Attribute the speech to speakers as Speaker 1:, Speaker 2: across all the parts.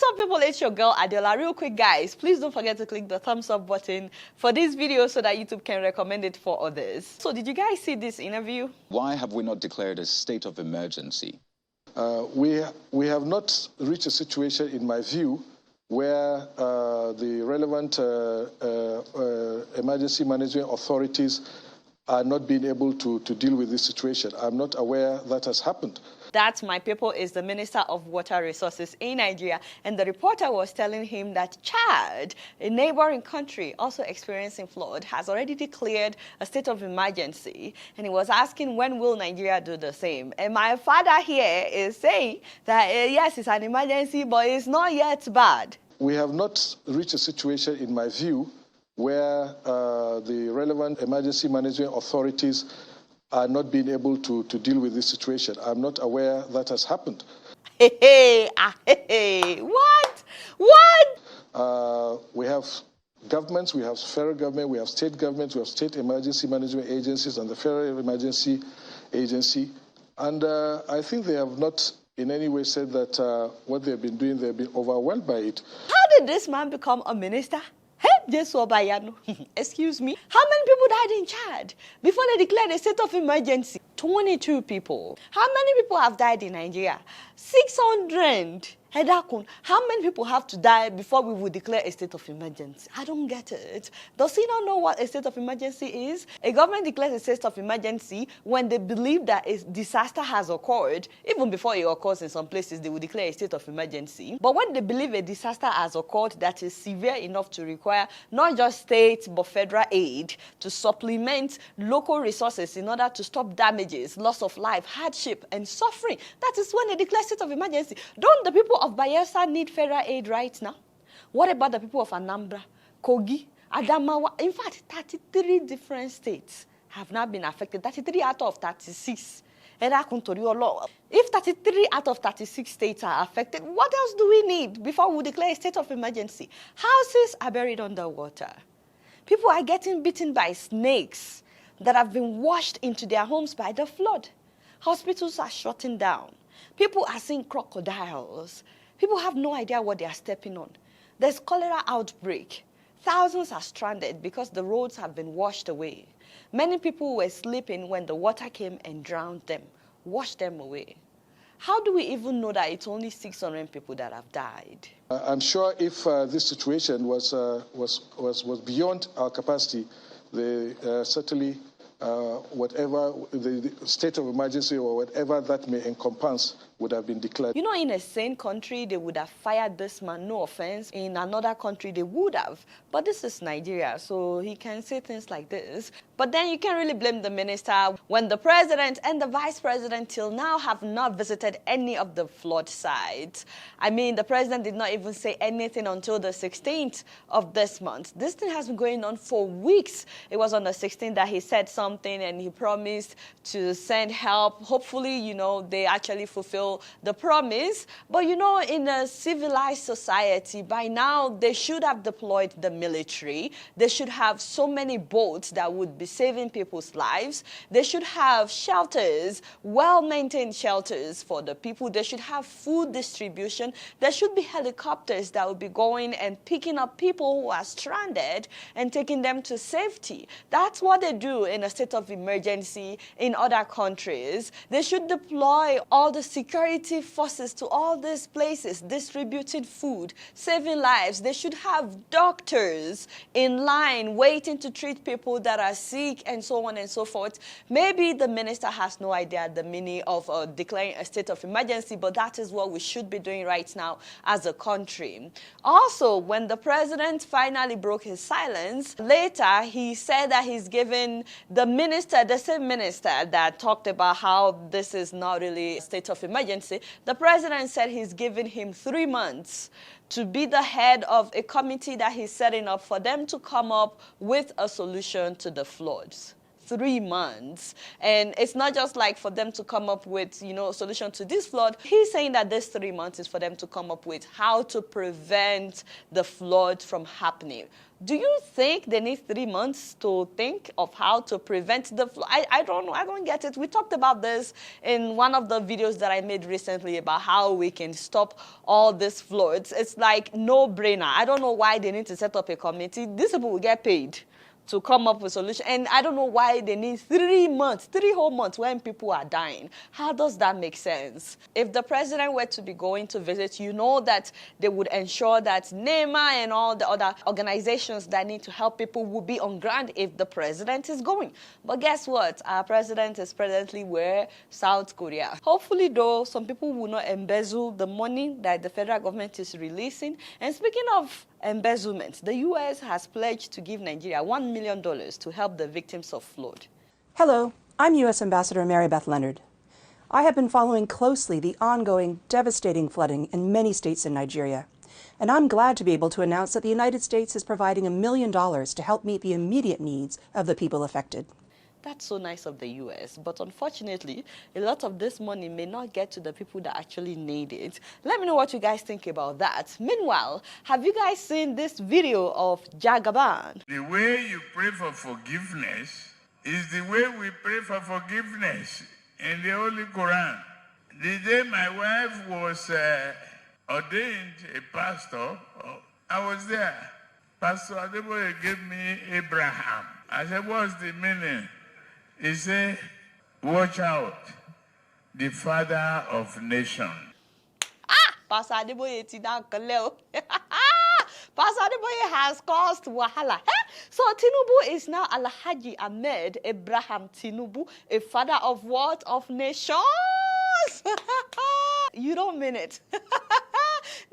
Speaker 1: What's up, people? It's your girl Adeola. Real quick, guys, please don't forget to click the thumbs up button for this video so that YouTube can recommend it for others. So did you guys see this interview?
Speaker 2: Why have we not declared a state of emergency?
Speaker 3: We have not reached a situation, in my view, where the relevant emergency management authorities are not being able to deal with this situation. I'm not aware that has happened.
Speaker 1: That, my people, is the Minister of Water Resources in Nigeria. And the reporter was telling him that Chad, a neighboring country also experiencing flood, has already declared a state of emergency. And he was asking, when will Nigeria do the same? And my father here is saying that, yes, it's an emergency, but it's not yet bad.
Speaker 3: We have not reached a situation, in my view, where the relevant emergency management authorities are not being able to deal with this situation. I'm not aware that has happened.
Speaker 1: What?
Speaker 3: We have governments, we have federal government, we have state governments, we have state emergency management agencies and the federal emergency agency. And I think they have not in any way said that what they've been doing, they've been overwhelmed by it.
Speaker 1: How did this man become a minister? Excuse me. How many people died in Chad before they declared a state of emergency? 22 people. How many people have died in Nigeria? 600. How many people have to die before we will declare a state of emergency? I don't get it. Does he not know what a state of emergency is? A government declares a state of emergency when they believe that a disaster has occurred. Even before it occurs in some places, they will declare a state of emergency. But when they believe a disaster has occurred that is severe enough to require not just state but federal aid to supplement local resources in order to stop damages, loss of life, hardship, and suffering, that is when they declare state of emergency. Don't the people of Bayelsa need federal aid right now? What about the people of Anambra, Kogi, Adamawa? In fact, 33 different states have now been affected. 33 out of 36. If 33 out of 36 states are affected, what else do we need before we declare a state of emergency? Houses are buried underwater. People are getting bitten by snakes that have been washed into their homes by the flood. Hospitals are shutting down. People are seeing crocodiles. People have no idea what they are stepping on. There's cholera outbreak. Thousands are stranded because the roads have been washed away. Many people were sleeping when the water came and drowned them, washed them away. How do we even know that it's only 600 people that have died?
Speaker 3: I'm sure if this situation was beyond our capacity, certainly whatever the state of emergency or whatever that may encompass would have been declared.
Speaker 1: You know, in a sane country, they would have fired this man, no offense. In another country, they would have. But this is Nigeria, so he can say things like this. But then you can't really blame the minister when the president and the vice president till now have not visited any of the flood sites. I mean, the president did not even say anything until the 16th of this month. This thing has been going on for weeks. It was on the 16th that he said something and he promised to send help. Hopefully, you know, they actually fulfill the promise. But you know, in a civilized society, by now they should have deployed the military. They should have so many boats that would be saving people's lives. They should have shelters, well-maintained shelters for the people. They should have food distribution. There should be helicopters that would be going and picking up people who are stranded and taking them to safety. That's what they do in a state of emergency in other countries. They should deploy all the security forces to all these places, distributing food, saving lives. They should have doctors in line waiting to treat people that are sick and so on and so forth. Maybe the minister has no idea the meaning of declaring a state of emergency, but that is what we should be doing right now as a country. Also, when the president finally broke his silence, later he said that he's given the minister, the same minister that talked about how this is not really a state of emergency, the president said he's giving him 3 months to be the head of a committee that he's setting up for them to come up with a solution to the floods. 3 months. And it's not just like for them to come up with, a solution to this flood. He's saying that this 3 months is for them to come up with how to prevent the flood from happening. Do you think they need 3 months to think of how to prevent the flood? I don't know. I don't get it. We talked about this in one of the videos that I made recently about how we can stop all these floods. It's like no-brainer. I don't know why they need to set up a committee. These people will get paid to come up with a solution. And I don't know why they need 3 months, 3 whole months when people are dying. How does that make sense? If the president were to be going to visit, you know that they would ensure that NEMA and all the other organizations that need to help people will be on ground if the president is going. But guess what? Our president is presently where? South Korea. Hopefully, though, some people will not embezzle the money that the federal government is releasing. And speaking of embezzlement, the U.S. has pledged to give Nigeria $1 million to help the victims of flood.
Speaker 4: Hello, I'm U.S. Ambassador Mary Beth Leonard. I have been following closely the ongoing devastating flooding in many states in Nigeria, and I'm glad to be able to announce that the United States is providing $1 million to help meet the immediate needs of the people affected.
Speaker 1: That's so nice of the U.S., but unfortunately, a lot of this money may not get to the people that actually need it. Let me know what you guys think about that. Meanwhile, have you guys seen this video of Jagaban?
Speaker 5: The way you pray for forgiveness is the way we pray for forgiveness in the Holy Quran. The day my wife was ordained a pastor, I was there. Pastor Adeboye gave me Abraham. I said, what's the meaning? He said, watch out, the father of nations.
Speaker 1: Pastor Adeboye Pastor Adeboye has caused wahala. So Tinubu is now Alhaji Ahmed Abraham Tinubu, a father of what? Of nations. You don't mean it.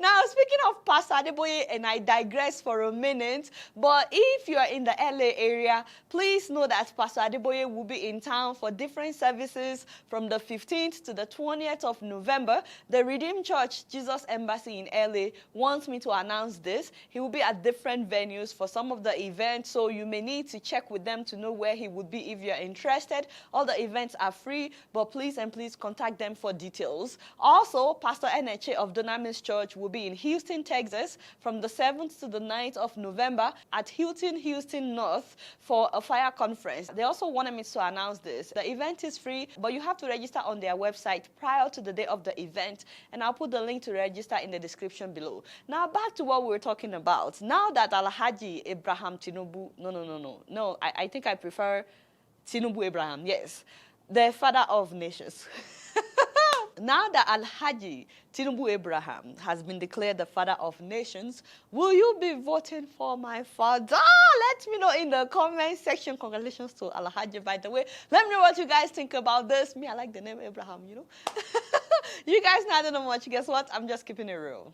Speaker 1: Now, speaking of Pastor Adeboye, and I digress for a minute, but if you are in the LA area, please know that Pastor Adeboye will be in town for different services from the 15th to the 20th of November. The Redeemed Church Jesus Embassy in LA wants me to announce this. He will be at different venues for some of the events, so you may need to check with them to know where he would be if you're interested. All the events are free, but please contact them for details. Also, Pastor Eneche of Dunamis Church will be in Houston, Texas from the 7th to the 9th of November at Houston North for a fire conference. They also wanted me to announce this. The event is free, but you have to register on their website prior to the day of the event, and I'll put the link to register in the description below. Now, back to what we were talking about. Now that Alhaji Abraham Tinubu, no, I think I prefer Tinubu Abraham, yes, the father of nations. Now that Alhaji Tinubu Abraham has been declared the father of nations, will you be voting for my father? Let me know in the comment section. Congratulations to Alhaji, by the way. Let me know what you guys think about this. Me, I like the name Abraham, You guys know I don't know much. Guess what? I'm just keeping it real.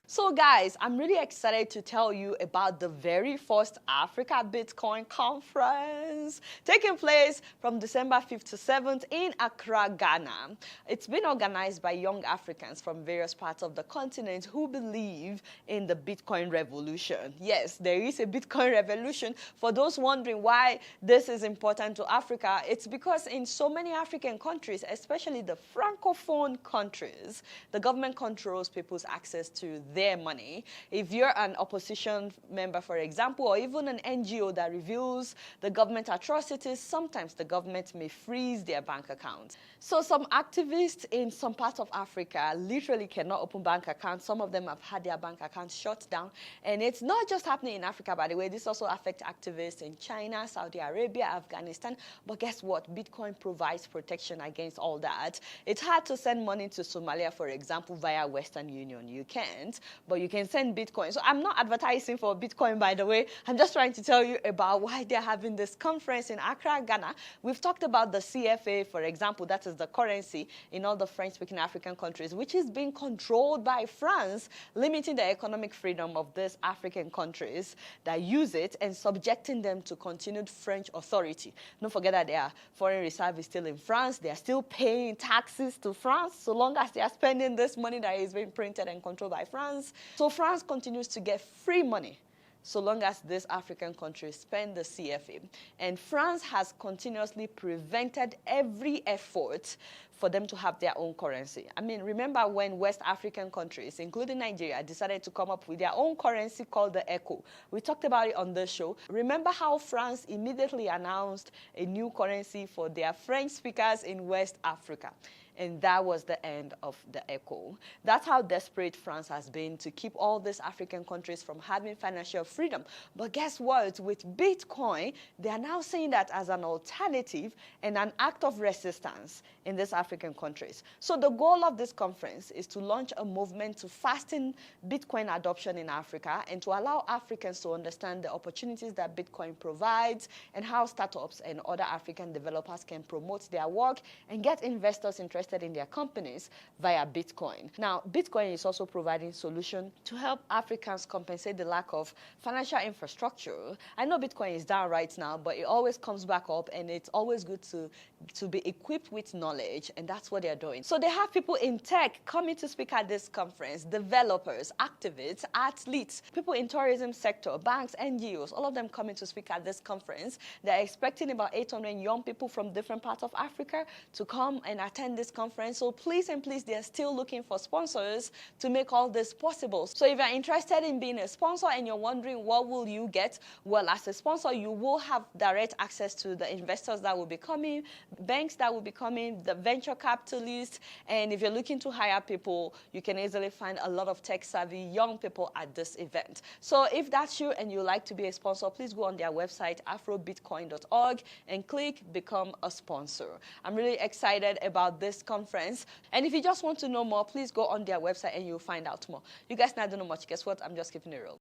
Speaker 1: So guys, I'm really excited to tell you about the very first Africa Bitcoin conference taking place from December 5th to 7th in Accra, Ghana. It's been organized by young Africans from various parts of the continent who believe in the Bitcoin revolution. Yes, there is a Bitcoin revolution. For those wondering why this is important to Africa, it's because in so many African countries, especially the Francophone countries, the government controls people's access to their money. If you're an opposition member, for example, or even an NGO that reveals the government atrocities, sometimes the government may freeze their bank accounts. So some activists in some parts of Africa literally cannot open bank accounts. Some of them have had their bank accounts shut down. And it's not just happening in Africa, by the way. This also affects activists in China, Saudi Arabia, Afghanistan. But guess what? Bitcoin provides protection against all that. It's hard to send money to Somalia, for example, via Western Union. You can't, but you can send Bitcoin. So I'm not advertising for Bitcoin, by the way. I'm just trying to tell you about why they're having this conference in Accra, Ghana. We've talked about the CFA, for example. That is the currency in all the French-speaking African countries, which is being controlled by France, limiting the economic freedom of these African countries that use it and subjecting them to continued French authority. Don't forget that their foreign reserve is still in France. They are still paying taxes to France so long as they are spending this money that is being printed and controlled by France. So France continues to get free money so long as these African countries spend the CFA. And France has continuously prevented every effort for them to have their own currency. I mean, remember when West African countries, including Nigeria, decided to come up with their own currency called the ECO? We talked about it on this show. Remember how France immediately announced a new currency for their French speakers in West Africa? And that was the end of the ECO. That's how desperate France has been to keep all these African countries from having financial freedom. But guess what? With Bitcoin, they are now saying that as an alternative and an act of resistance in these African countries. So the goal of this conference is to launch a movement to fasten Bitcoin adoption in Africa and to allow Africans to understand the opportunities that Bitcoin provides and how startups and other African developers can promote their work and get investors interested in their companies via Bitcoin. Now, Bitcoin is also providing solutions to help Africans compensate the lack of financial infrastructure. I know Bitcoin is down right now, but it always comes back up, and it's always good to be equipped with knowledge, and that's what they're doing. So they have people in tech coming to speak at this conference, developers, activists, athletes, people in tourism sector, banks, NGOs, all of them coming to speak at this conference. They're expecting about 800 young people from different parts of Africa to come and attend this conference. So please and please, they're still looking for sponsors to make all this possible. So if you're interested in being a sponsor and you're wondering what will you get, well, as a sponsor, you will have direct access to the investors that will be coming, banks that will be coming, the venture capitalists, and if you're looking to hire people, you can easily find a lot of tech-savvy young people at this event. So if that's you and you like to be a sponsor, please go on their website, afrobitcoin.org, and click Become a Sponsor. I'm really excited about this conference, and if you just want to know more, please go on their website and you'll find out more. You guys now don't know much. Guess what? I'm just keeping it real.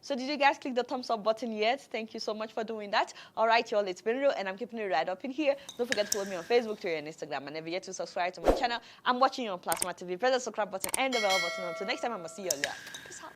Speaker 1: So did you guys click the thumbs up button yet? Thank you so much for doing that. All right, y'all, it's been real, and I'm keeping it right up in here. Don't forget to follow me on Facebook, Twitter, and Instagram. And if you yet to subscribe to my channel, I'm watching you on Plasma TV. Press the subscribe button and the bell button. Until next time, I'm going to see you all later. Peace out.